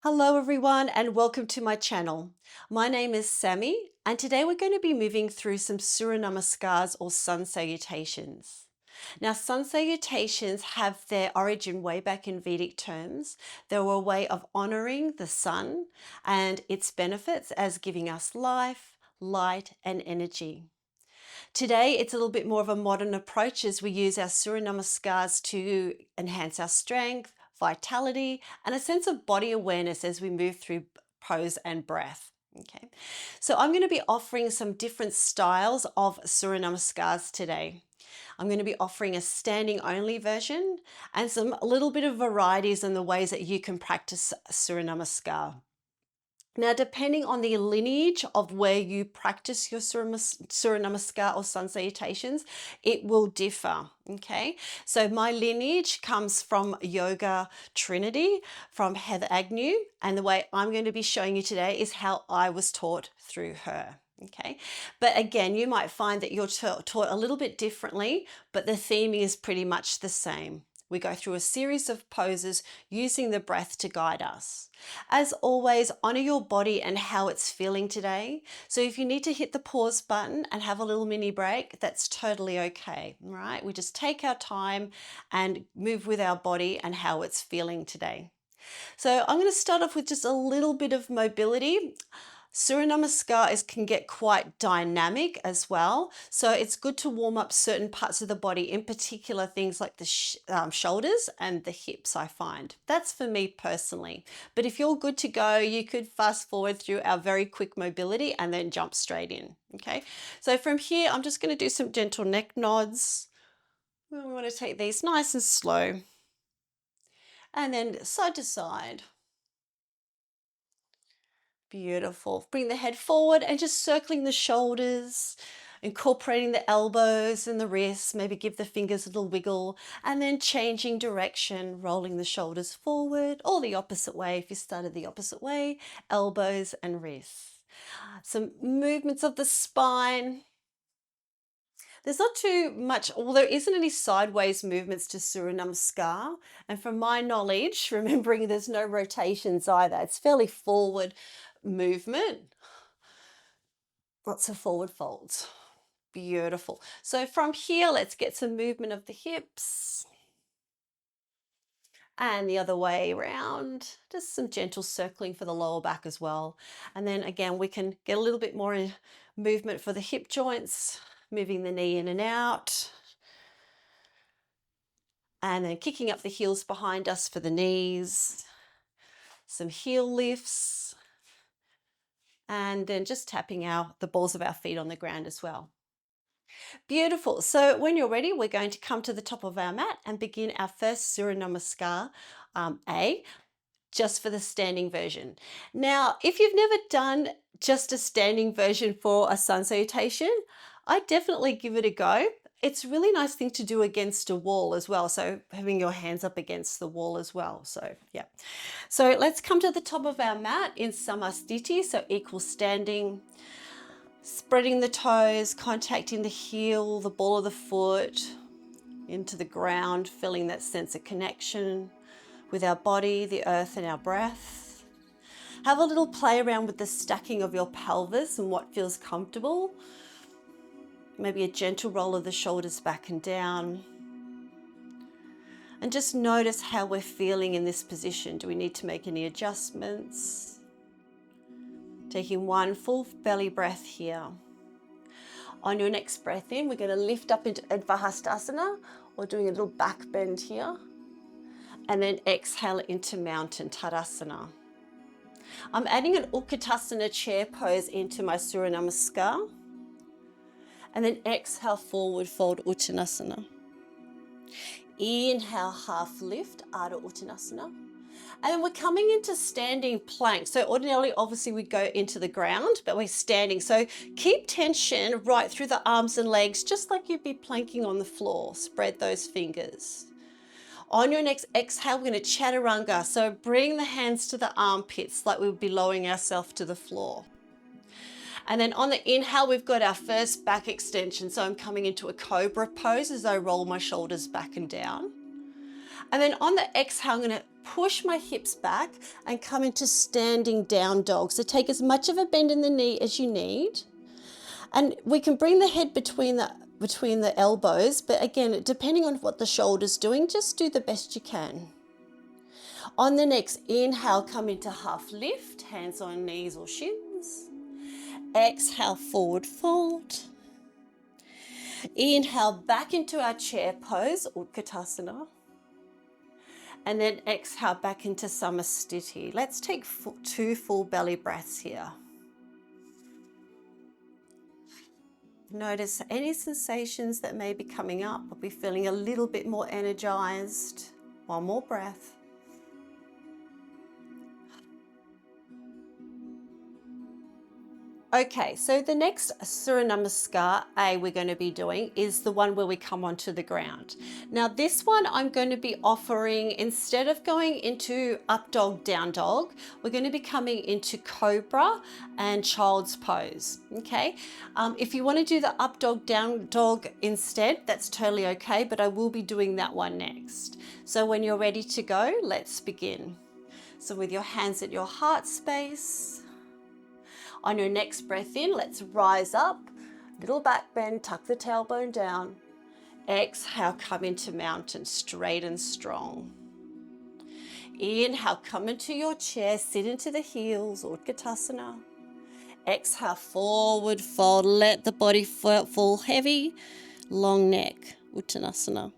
Hello everyone and welcome to my channel. My name is Sammy and today we're going to be moving through some Surya Namaskars or Sun Salutations. Now Sun Salutations have their origin way back in Vedic terms. They were a way of honoring the sun and its benefits as giving us life, light and energy. Today, it's a little bit more of a modern approach as we use our Surya Namaskars to enhance our strength, vitality, and a sense of body awareness as we move through pose and breath. Okay, so I'm going to be offering some different styles of Surya Namaskars today. I'm going to be offering a standing only version and a little bit of varieties in the ways that you can practice Surya Namaskar. Now, depending on the lineage of where you practice your Surya Namaskar or Sun Salutations, it will differ, okay? So my lineage comes from Yoga Trinity, from Heather Agnew, and the way I'm going to be showing you today is how I was taught through her. Okay, but again, you might find that you're taught a little bit differently, but the theming is pretty much the same. We go through a series of poses using the breath to guide us. As always, honor your body and how it's feeling today. So if you need to hit the pause button and have a little mini break, that's totally okay, right? We just take our time and move with our body and how it's feeling today. So I'm going to start off with just a little bit of mobility. Surya Namaskar can get quite dynamic as well. So it's good to warm up certain parts of the body, in particular things like the shoulders and the hips, I find. That's for me personally. But if you're good to go, you could fast forward through our very quick mobility and then jump straight in. Okay, so from here, I'm just going to do some gentle neck nods. We want to take these nice and slow. And then side to side. Beautiful. Bring the head forward and just circling the shoulders, incorporating the elbows and the wrists, maybe give the fingers a little wiggle, and then changing direction, rolling the shoulders forward or the opposite way if you started the opposite way, elbows and wrists. Some movements of the spine. There's not too much, well, there isn't any sideways movements to Surya Namaskar. And from my knowledge, remembering there's no rotations either, it's fairly forward movement. Lots of forward folds. Beautiful. So from here, let's get some movement of the hips. And the other way around, just some gentle circling for the lower back as well. And then again, we can get a little bit more movement for the hip joints, moving the knee in and out. And then kicking up the heels behind us for the knees. Some heel lifts. And then just tapping the balls of our feet on the ground as well. Beautiful. So when you're ready, we're going to come to the top of our mat and begin our first Surya Namaskar A, just for the standing version. Now, if you've never done just a standing version for a sun salutation, I definitely give it a go. It's a really nice thing to do against a wall as well. So having your hands up against the wall as well. So yeah. So let's come to the top of our mat in Samasthiti, so equal standing. Spreading the toes, contacting the heel, the ball of the foot into the ground, feeling that sense of connection with our body, the earth and our breath. Have a little play around with the stacking of your pelvis and what feels comfortable. Maybe a gentle roll of the shoulders back and down. And just notice how we're feeling in this position. Do we need to make any adjustments? Taking one full belly breath here. On your next breath in, we're going to lift up into Advahastasana, or doing a little back bend here. And then exhale into Mountain Tadasana. I'm adding an Utkatasana chair pose into my Surya Namaskar. And then exhale, forward fold Uttanasana. Inhale, half lift, Ardha Uttanasana. And then we're coming into standing plank. So ordinarily, obviously, we'd go into the ground, but we're standing. So keep tension right through the arms and legs, just like you'd be planking on the floor. Spread those fingers. On your next exhale, we're going to chaturanga. So bring the hands to the armpits like we would be lowering ourselves to the floor. And then on the inhale, we've got our first back extension. So I'm coming into a cobra pose as I roll my shoulders back and down. And then on the exhale, I'm going to push my hips back and come into standing down dog. So take as much of a bend in the knee as you need. And we can bring the head between the elbows, but again, depending on what the shoulder's doing, just do the best you can. On the next inhale, come into half lift, hands on knees or shins. Exhale, forward fold. Inhale, back into our chair pose, Utkatasana. And then exhale, back into Samasthiti. Let's take 2 full belly breaths here. Notice any sensations that may be coming up. I'll be feeling a little bit more energized. One more breath. Okay, so the next Surya Namaskar we're going to be doing is the one where we come onto the ground. Now this one I'm going to be offering, instead of going into up dog, down dog, we're going to be coming into cobra and child's pose, okay? If you want to do the up dog, down dog instead, that's totally okay, but I will be doing that one next. So when you're ready to go, let's begin. So with your hands at your heart space, on your next breath in, let's rise up, little back bend, tuck the tailbone down. Exhale, come into mountain, straight and strong. Inhale, come into your chair, sit into the heels, Utkatasana. Exhale, forward fold, let the body fall heavy, long neck, Uttanasana.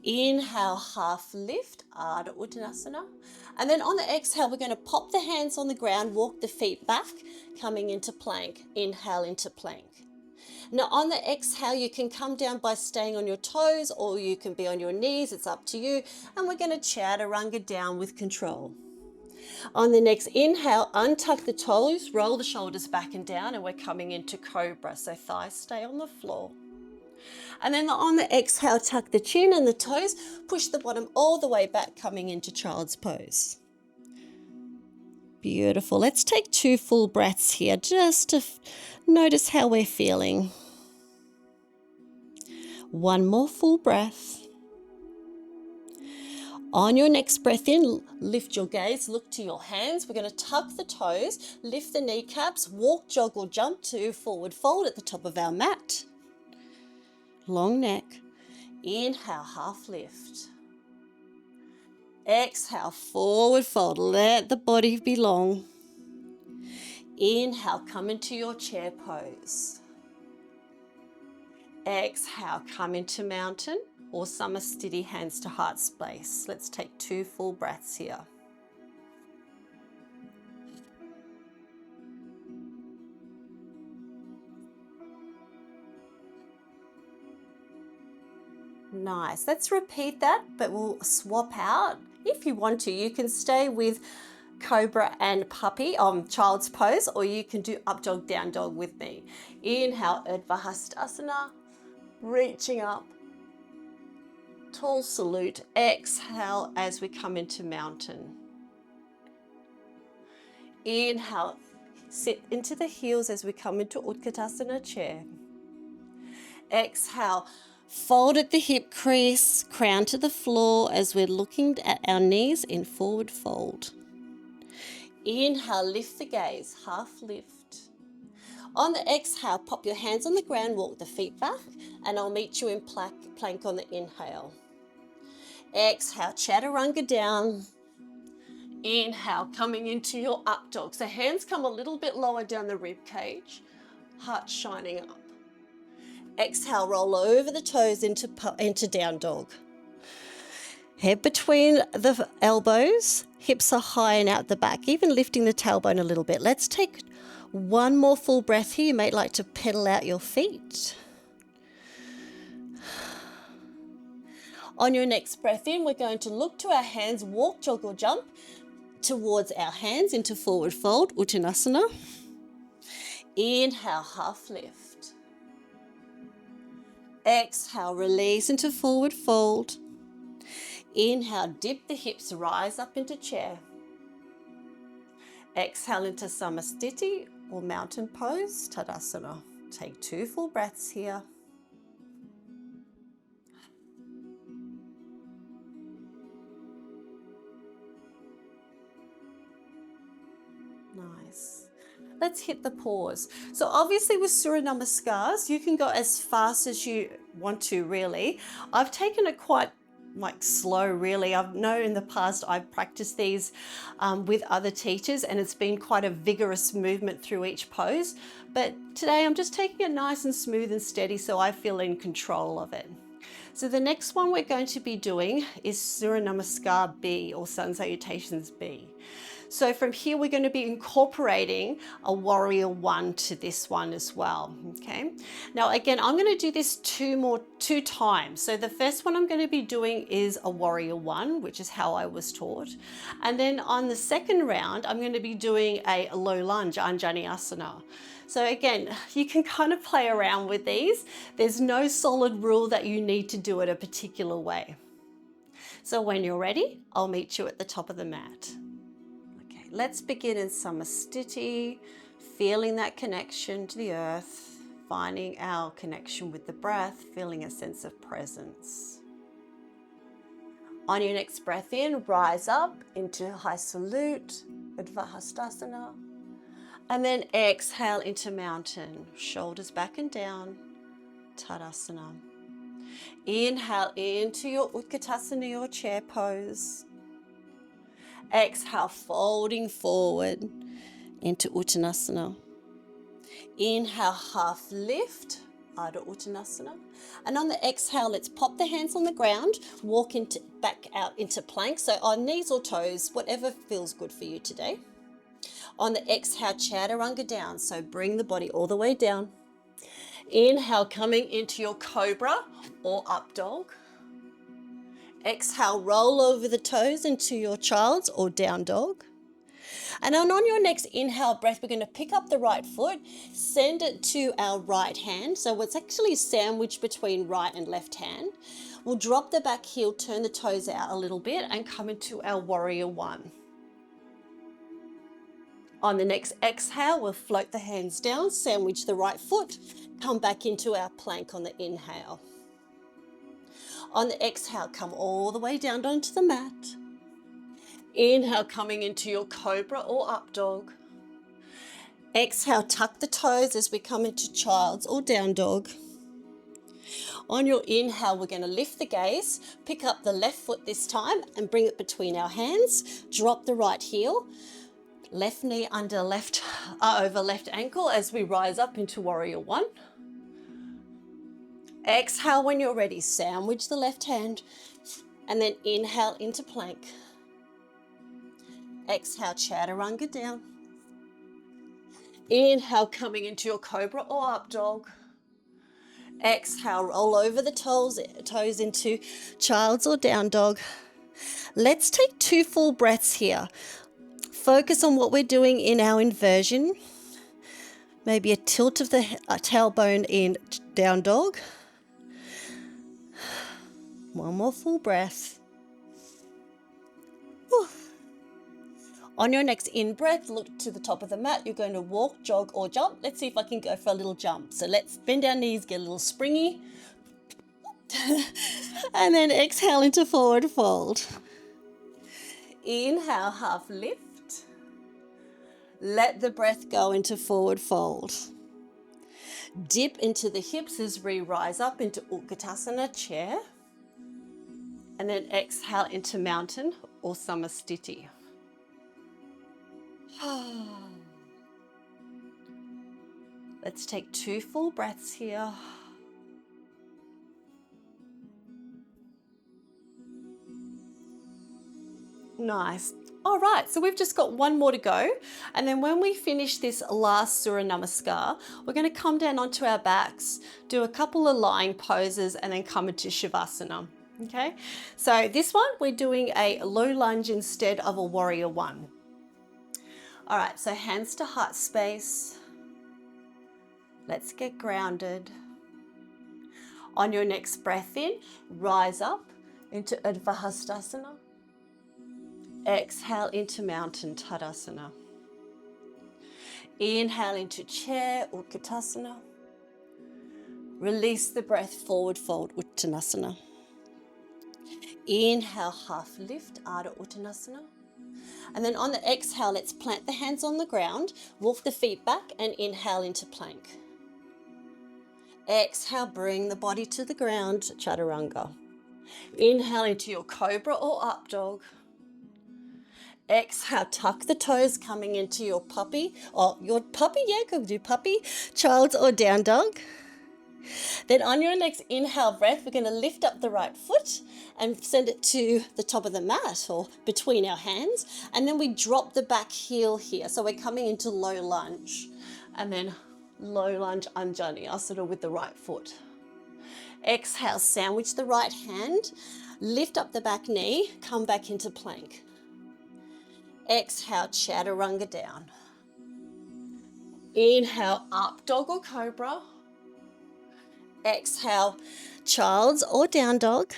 Inhale, half lift, Ardha Uttanasana. And then on the exhale, we're going to pop the hands on the ground, walk the feet back, coming into plank. Inhale into plank. Now on the exhale, you can come down by staying on your toes or you can be on your knees, it's up to you. And we're going to chaturanga down with control. On the next inhale, untuck the toes, roll the shoulders back and down, and we're coming into cobra. So thighs stay on the floor. And then on the exhale, tuck the chin and the toes, push the bottom all the way back, coming into child's pose. Beautiful. Let's take 2 full breaths here, just to notice how we're feeling. One more full breath. On your next breath in, lift your gaze, look to your hands. We're going to tuck the toes, lift the kneecaps, walk, jog or jump to forward fold at the top of our mat. Long neck. Inhale, half lift. Exhale, forward fold. Let the body be long. Inhale, come into your chair pose. Exhale, come into mountain or Samasthiti, hands to heart space. Let's take 2 full breaths here. Nice. Let's repeat that, but we'll swap out. If you want to, you can stay with cobra and puppy on child's pose, or you can do up dog, down dog with me. Inhale, Urdhva Hastasana, reaching up. Tall salute. Exhale as we come into mountain. Inhale, sit into the heels as we come into Utkatasana chair. Exhale, fold at the hip crease, crown to the floor as we're looking at our knees in forward fold. Inhale, lift the gaze, half lift. On the exhale, pop your hands on the ground, walk the feet back, and I'll meet you in plank on the inhale. Exhale, chaturanga down. Inhale, coming into your up dog. So hands come a little bit lower down the rib cage, heart shining up. Exhale, roll over the toes into down dog. Head between the elbows, hips are high and out the back, even lifting the tailbone a little bit. Let's take 1 more full breath here. You may like to pedal out your feet. On your next breath in, we're going to look to our hands, walk, jog or jump towards our hands into forward fold, Uttanasana. Inhale, half lift. Exhale, release into forward fold. Inhale, dip the hips, rise up into chair. Exhale into Samasthiti or mountain pose, Tadasana. Take 2 full breaths here. Nice. Let's hit the pause. So obviously with Surya Namaskars, you can go as fast as you want to, really. I've taken it quite like slow, really. I know in the past I've practiced these with other teachers, and it's been quite a vigorous movement through each pose. But today I'm just taking it nice and smooth and steady so I feel in control of it. So the next one we're going to be doing is Surya Namaskar B, or Sun Salutations B. So from here, we're going to be incorporating a warrior one to this one as well. Okay. Now, again, I'm going to do this two times. So the first one I'm going to be doing is a warrior one, which is how I was taught. And then on the second round, I'm going to be doing a low lunge, Anjani Asana. So again, you can kind of play around with these. There's no solid rule that you need to do it a particular way. So when you're ready, I'll meet you at the top of the mat. Let's begin in Samastiti, feeling that connection to the earth, finding our connection with the breath, feeling a sense of presence. On your next breath in, rise up into high salute, Advahastasana, and then exhale into mountain, shoulders back and down, Tadasana. Inhale into your Utkatasana, your chair pose. Exhale, folding forward into Uttanasana. Inhale, half lift, Ardha Uttanasana. And on the exhale, let's pop the hands on the ground, walk back out into plank. So on knees or toes, whatever feels good for you today. On the exhale, Chaturanga down. So bring the body all the way down. Inhale, coming into your cobra or up dog. Exhale, roll over the toes into your child's or down dog. And on your next inhale breath, we're going to pick up the right foot, send it to our right hand. So it's actually sandwiched between right and left hand. We'll drop the back heel, turn the toes out a little bit and come into our warrior one. On the next exhale, we'll float the hands down, sandwich the right foot, come back into our plank on the inhale. On the exhale, come all the way down onto the mat. Inhale, coming into your cobra or up dog. Exhale, tuck the toes as we come into child's or down dog. On your inhale, we're going to lift the gaze, pick up the left foot this time and bring it between our hands. Drop the right heel, left knee under over left ankle as we rise up into warrior one. Exhale when you're ready, sandwich the left hand and then inhale into plank. Exhale, Chaturanga down. Inhale, coming into your cobra or up dog. Exhale, roll over the toes into child's or down dog. Let's take 2 full breaths here. Focus on what we're doing in our inversion. Maybe a tilt of the tailbone in down dog. One more full breath. Whew. On your next in-breath, look to the top of the mat. You're going to walk, jog, or jump. Let's see if I can go for a little jump. So let's bend our knees, get a little springy. And then exhale into forward fold. Inhale, half lift. Let the breath go into forward fold. Dip into the hips as we rise up into Utkatasana, chair. And then exhale into mountain or Samastiti. Let's take 2 full breaths here. Nice. All right, so we've just got one more to go. And then when we finish this last Surya Namaskar, we're going to come down onto our backs, do a couple of lying poses, and then come into Shavasana. Okay, so this one, we're doing a low lunge instead of a warrior one. All right, so hands to heart space. Let's get grounded. On your next breath in, rise up into Advahastasana. Exhale into mountain Tadasana. Inhale into chair Utkatasana. Release the breath, forward fold Uttanasana. Inhale, half lift Ardha Uttanasana. And then on the exhale, let's plant the hands on the ground, walk the feet back and inhale into plank. Exhale, bring the body to the ground, chaturanga. Inhale into your cobra or up dog. Exhale, tuck the toes coming into your puppy. Oh, your puppy, yeah, could do puppy, child's or down dog. Then on your next inhale breath, we're going to lift up the right foot and send it to the top of the mat or between our hands. And then we drop the back heel here. So we're coming into low lunge. And then low lunge Anjani Asana with the right foot. Exhale, sandwich the right hand, lift up the back knee, come back into plank. Exhale, chaturanga down. Inhale, up dog or cobra. Exhale, child's or down dog.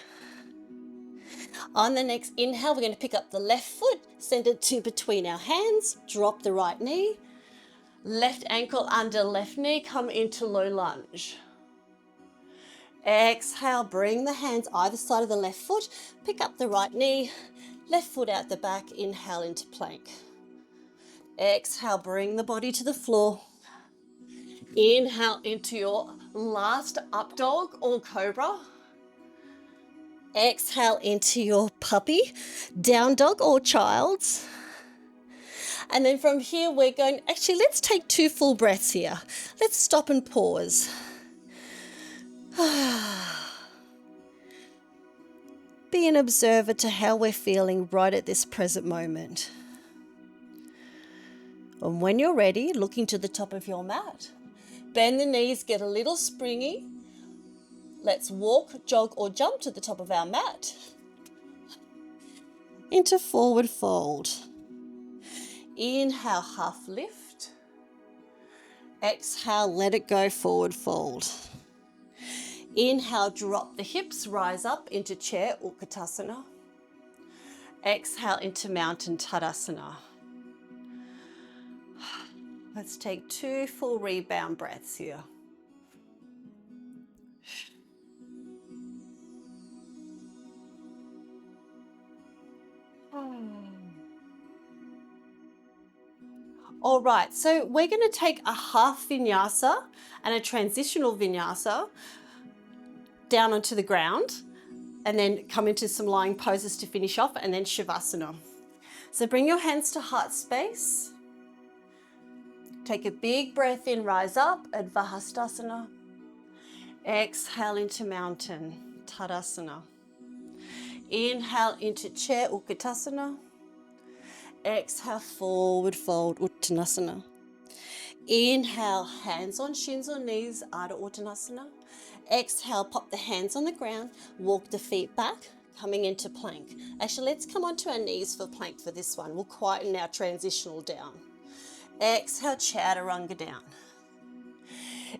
On the next inhale, we're going to pick up the left foot, send it to between our hands, drop the right knee, left ankle under left knee, come into low lunge. Exhale, bring the hands either side of the left foot, pick up the right knee, left foot out the back, inhale into plank. Exhale, bring the body to the floor. Inhale into your last up dog or cobra. Exhale into your puppy, down dog or child's. And then from here we're going, actually let's take 2 full breaths here. Let's stop and pause. Be an observer to how we're feeling right at this present moment. And when you're ready, looking to the top of your mat. Bend the knees, get a little springy. Let's walk, jog or jump to the top of our mat. Into forward fold. Inhale, half lift. Exhale, let it go, forward fold. Inhale, drop the hips, rise up into chair, Utkatasana. Exhale into mountain Tadasana. Let's take 2 full rebound breaths here. All right, so we're going to take a half vinyasa and a transitional vinyasa down onto the ground and then come into some lying poses to finish off and then Shavasana. So bring your hands to heart space. Take a big breath in, rise up, Advahastasana. Exhale into mountain, Tadasana. Inhale into chair, Utkatasana. Exhale, forward fold, Uttanasana. Inhale, hands on shins or knees, Ardha Uttanasana. Exhale, pop the hands on the ground, walk the feet back, coming into plank. Actually, let's come onto our knees for plank for this one. We'll quieten our transitional down. Exhale, chaturanga down.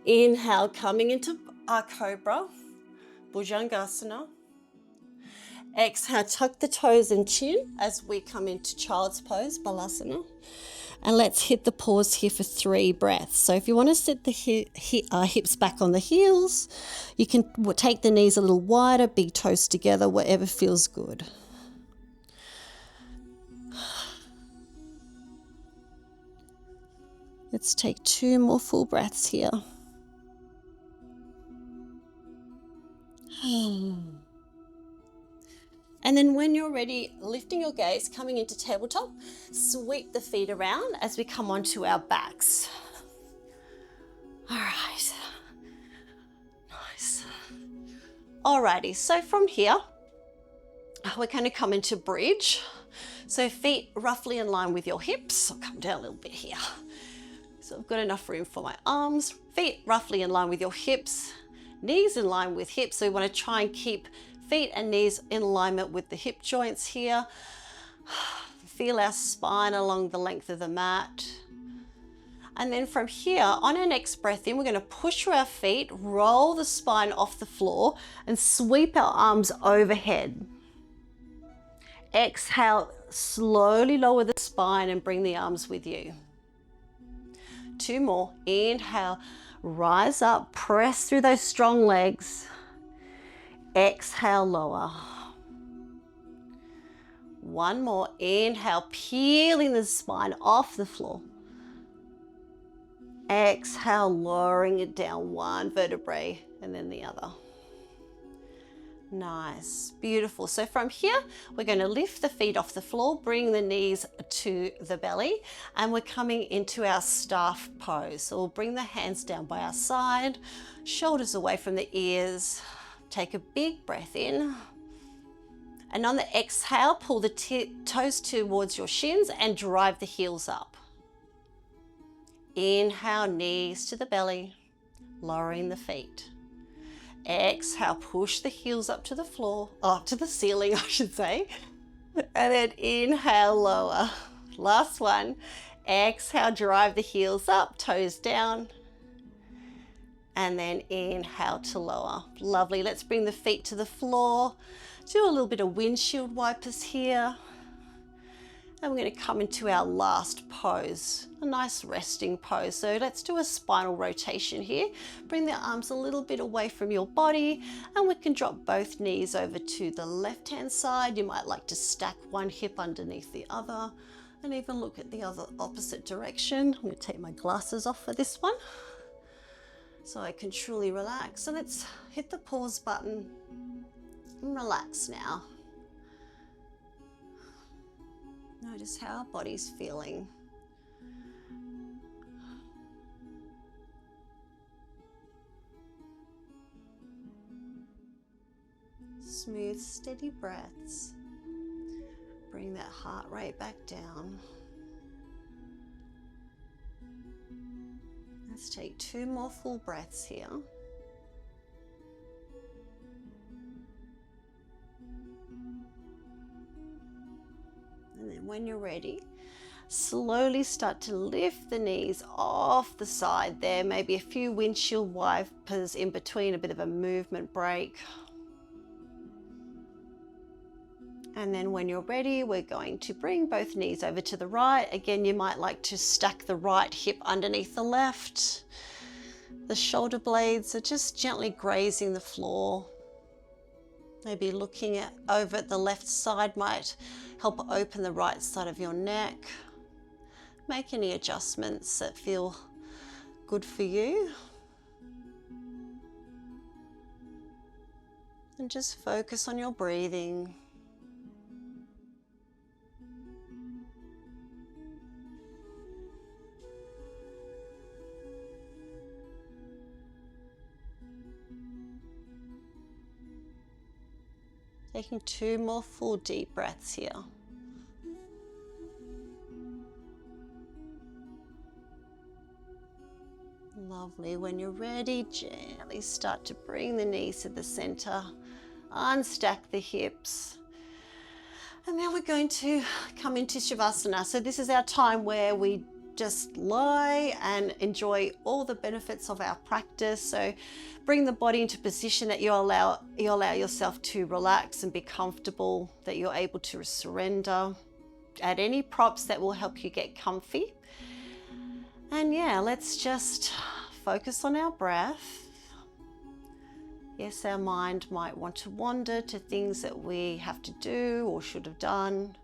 Inhale, coming into our cobra, Bhujangasana. Exhale, tuck the toes and chin as we come into child's pose, Balasana. And let's hit the pause here for 3 breaths. So if you want to sit the hips back on the heels, you can take the knees a little wider, big toes together, whatever feels good. Let's take 2 more full breaths here. And then when you're ready, lifting your gaze, coming into tabletop, sweep the feet around as we come onto our backs. All right. Nice. Alrighty, so from here, we're going to come into bridge. So feet roughly in line with your hips. I'll come down a little bit here. So I've got enough room for my arms. Feet roughly in line with your hips. Knees in line with hips. So we want to try and keep feet and knees in alignment with the hip joints here. Feel our spine along the length of the mat. And then from here, on our next breath in, we're going to push through our feet, roll the spine off the floor, and sweep our arms overhead. Exhale, slowly lower the spine and bring the arms with you. 2 more. Inhale, rise up, press through those strong legs. Exhale, lower. One more. Inhale, peeling the spine off the floor. Exhale, lowering it down one vertebrae and then the other. Nice, beautiful. So from here, we're going to lift the feet off the floor, bring the knees to the belly, and we're coming into our staff pose. So we'll bring the hands down by our side, shoulders away from the ears. Take a big breath in. And on the exhale, pull the toes towards your shins and drive the heels up. Inhale, knees to the belly, lowering the feet. Exhale, push the heels up to the floor, up to the ceiling, I should say. And then inhale, lower. Last one. Exhale, drive the heels up, toes down. And then inhale to lower. Lovely. Let's bring the feet to the floor. Do a little bit of windshield wipers here. And we're going to come into our last pose, a nice resting pose. So let's do a spinal rotation here. Bring the arms a little bit away from your body, and we can drop both knees over to the left-hand side. You might like to stack one hip underneath the other, and even look at the other opposite direction. I'm going to take my glasses off for this one, so I can truly relax. So let's hit the pause button and relax now. Notice how our body's feeling. Smooth, steady breaths. Bring that heart rate back down. Let's take 2 more full breaths here. And then when you're ready, slowly start to lift the knees off the side there. Maybe a few windshield wipers in between, a bit of a movement break. And then when you're ready, we're going to bring both knees over to the right. Again, you might like to stack the right hip underneath the left. The shoulder blades are just gently grazing the floor. Maybe looking over at the left side might help open the right side of your neck. Make any adjustments that feel good for you. And just focus on your breathing. Taking 2 more full deep breaths here. Lovely. When you're ready, gently start to bring the knees to the center. Unstack the hips. And then we're going to come into Savasana. So this is our time where we just lie and enjoy all the benefits of our practice. So bring the body into position that you allow yourself to relax and be comfortable, that you're able to surrender. Add any props that will help you get comfy. And yeah, let's just focus on our breath. Yes, our mind might want to wander to things that we have to do or should have done.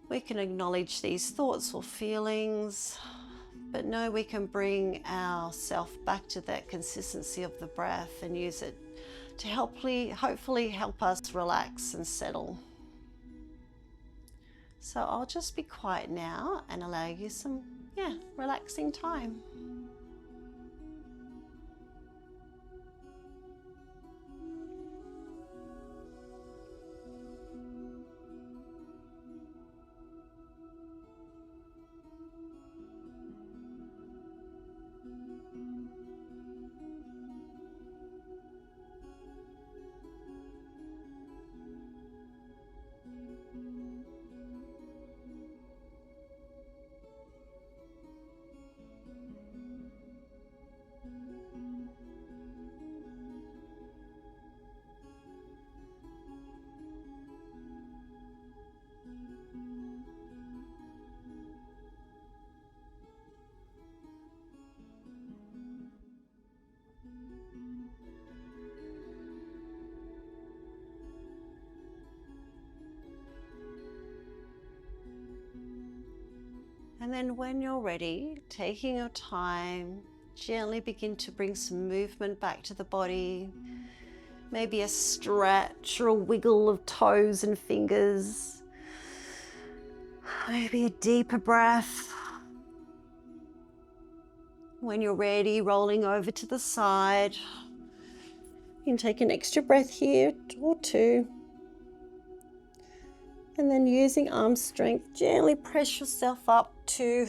We can acknowledge these thoughts or feelings, but know we can bring ourselves back to that consistency of the breath and use it to hopefully help us relax and settle. So I'll just be quiet now and allow you some, relaxing time. And then when you're ready, taking your time, gently begin to bring some movement back to the body. Maybe a stretch or a wiggle of toes and fingers. Maybe a deeper breath. When you're ready, rolling over to the side. You can take an extra breath here or two. And then using arm strength, gently press yourself up to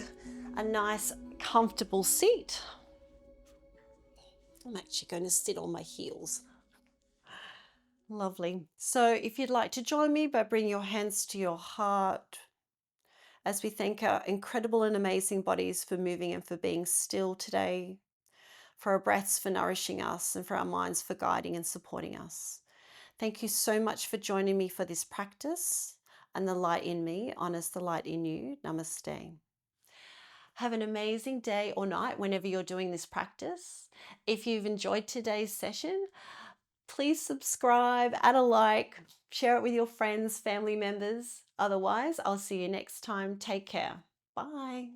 a nice, comfortable seat. I'm actually going to sit on my heels. Lovely. So if you'd like to join me by bringing your hands to your heart, as we thank our incredible and amazing bodies for moving and for being still today, for our breaths for nourishing us, and for our minds for guiding and supporting us. Thank you so much for joining me for this practice, and the light in me honors the light in you. Namaste. Have an amazing day or night whenever you're doing this practice. If you've enjoyed today's session, please subscribe, add a like, share it with your friends, family members. Otherwise, I'll see you next time. Take care. Bye.